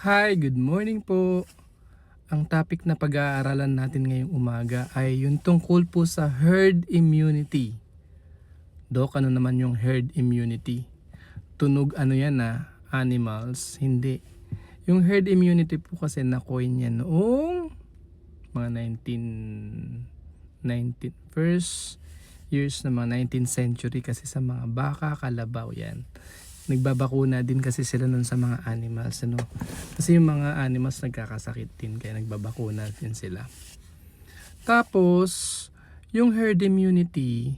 Hi, good morning po. Ang topic na pag-aaralan natin ngayong umaga ay yung tungkol po sa herd immunity. Dok, ano naman yung herd immunity? Tunog ano yan animals? Hindi. Yung herd immunity po kasi na-coin yan noong mga 19 first years ng mga 19th century kasi sa mga baka, kalabaw yan. Nagbabakuna din kasi sila nun sa mga animals, ano. Kasi yung mga animals nagkakasakit din kaya nagbabakuna din sila. Tapos, yung herd immunity,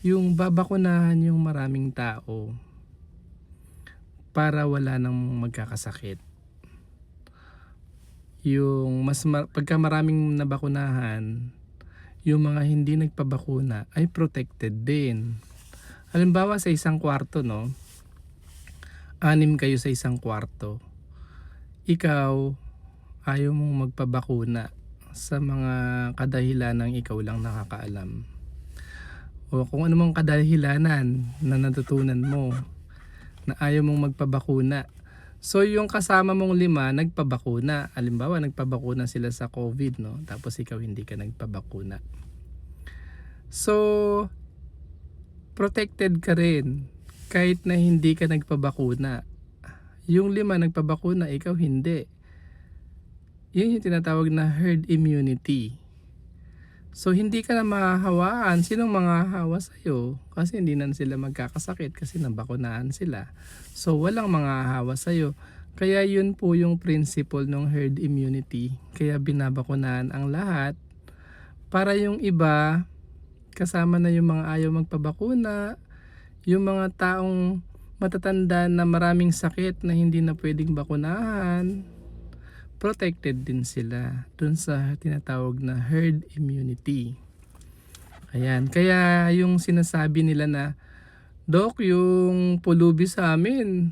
yung babakunahan yung maraming tao para wala nang magkakasakit. Yung pagka maraming nabakunahan, yung mga hindi nagpabakuna ay protected din. Halimbawa sa isang kwarto, no, 6 kayo sa isang kwarto. Ikaw, ayaw mong magpabakuna sa mga kadahilanang ikaw lang nakakaalam. O kung ano mang kadahilanan na natutunan mo na ayaw mong magpabakuna. So yung kasama mong 5 nagpabakuna. Halimbawa nagpabakuna sila sa COVID, no? Tapos ikaw hindi ka nagpabakuna. So protected ka rin kahit na hindi ka nagpabakuna. Yung 5 nagpabakuna, ikaw hindi. Yun yung tinatawag na herd immunity. So hindi ka na mahahawaan. Sinong manghahawa sa'yo? Kasi hindi na sila magkakasakit kasi nabakunahan sila. So walang manghahawa sa'yo. Kaya yun po yung principle ng herd immunity. Kaya binabakunahan ang lahat para yung iba, kasama na yung mga ayaw magpabakuna, yung mga taong matatanda na maraming sakit na hindi na pwedeng bakunahan, protected din sila dun sa tinatawag na herd immunity. Ayan, kaya yung sinasabi nila na, Dok, yung pulubi sa amin,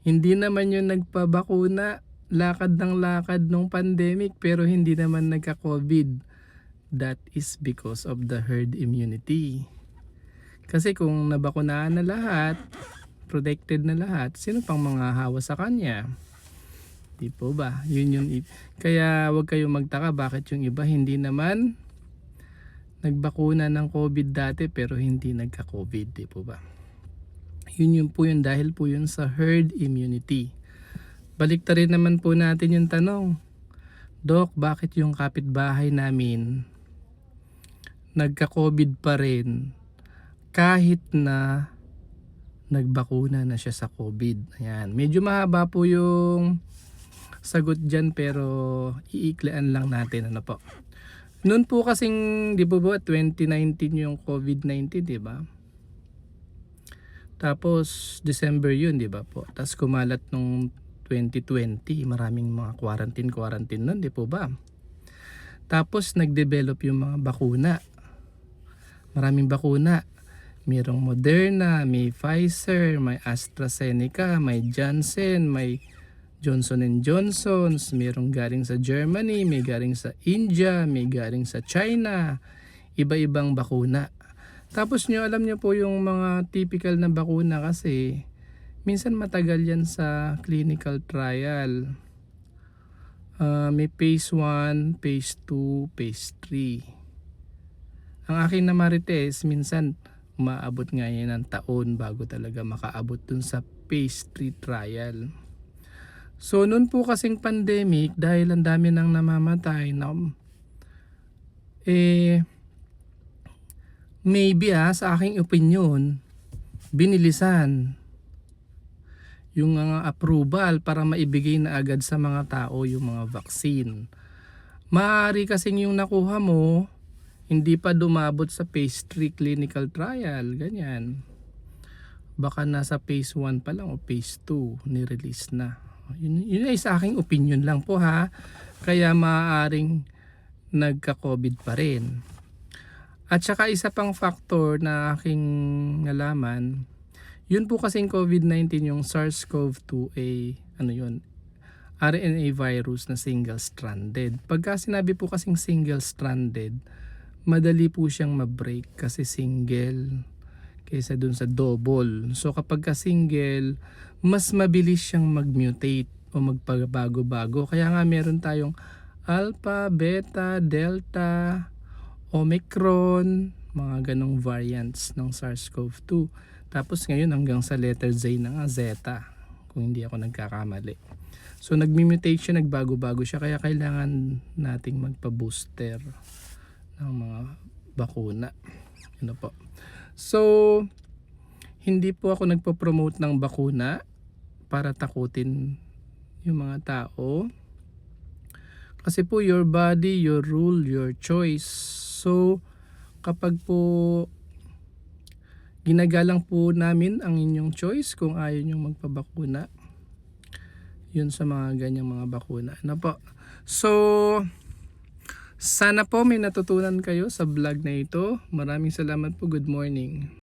hindi naman yung nagpabakuna, lakad ng lakad nung pandemic pero hindi naman nagka-COVID. That is because of the herd immunity. Kasi kung nabakunahan na lahat, protected na lahat, sino pang manghahawa sa kanya? Di po ba? Yun yung kaya wag kayong magtaka bakit yung iba hindi naman nagbakuna ng COVID dati pero hindi nagka-COVID, di po ba? Yun po yun dahil po yun sa herd immunity. Baliktarin naman po natin yung tanong. Dok, bakit yung kapitbahay namin nagka-COVID pa rin kahit na nagbakuna na siya sa COVID? Ayan, medyo mahaba po yung sagot dyan pero iiklian lang natin, ano po. Noon po kasing, di po ba, 2019 yung COVID-19, di ba? Tapos December yun, di ba po? Tapos kumalat nung 2020, maraming mga quarantine nun, di po ba? Tapos nag-develop yung mga bakuna. Maraming bakuna. Mayroong Moderna, may Pfizer, may AstraZeneca, may Janssen, may Johnson & Johnson, mayroong galing sa Germany, may galing sa India, may galing sa China, iba-ibang bakuna. Tapos alam nyo po yung mga typical na bakuna kasi minsan matagal yan sa clinical trial. May phase 1, phase 2, phase 3. Ang akin na marites, minsan umaabot nga yan ng taon bago talaga makaabot dun sa phase 3 trial. So noon po kasing pandemic, dahil ang dami nang namamatay na maybe sa aking opinion, binilisan yung approval para maibigay na agad sa mga tao yung mga vaccine. Maaari kasing yung nakuha mo, hindi pa dumabot sa phase 3 clinical trial, ganyan. Baka nasa phase 1 pa lang o phase 2, ni-release na. Yun ay sa aking opinion lang po ha. Kaya maaaring nagka-COVID pa rin. At saka isa pang factor na aking nalaman, yun po kasing COVID-19 yung SARS-CoV-2 RNA virus na single-stranded. Pagka sinabi po kasing single-stranded, madali po siyang ma-break kasi single kaysa dun sa double. So kapag ka single, mas mabilis siyang mag-mutate. o magpabago-bago. Kaya nga meron tayong Alpha, Beta, Delta, Omicron, mga ganong variants ng SARS-CoV-2. Tapos ngayon hanggang sa letter Z na nga, Zeta, kung hindi ako nagkakamali. So nagmi-mutate siya, nagbago-bago siya, kaya kailangan nating magpa-booster ng mga bakuna. Ano po? So hindi po ako nagpo-promote ng bakuna para takutin yung mga tao. Kasi po your body, your rule, your choice. So kapag po ginagalang po namin ang inyong choice kung ayaw nyo magpabakuna, yun sa mga ganyang mga bakuna. Ano po? So sana po may natutunan kayo sa vlog na ito. Maraming salamat po. Good morning.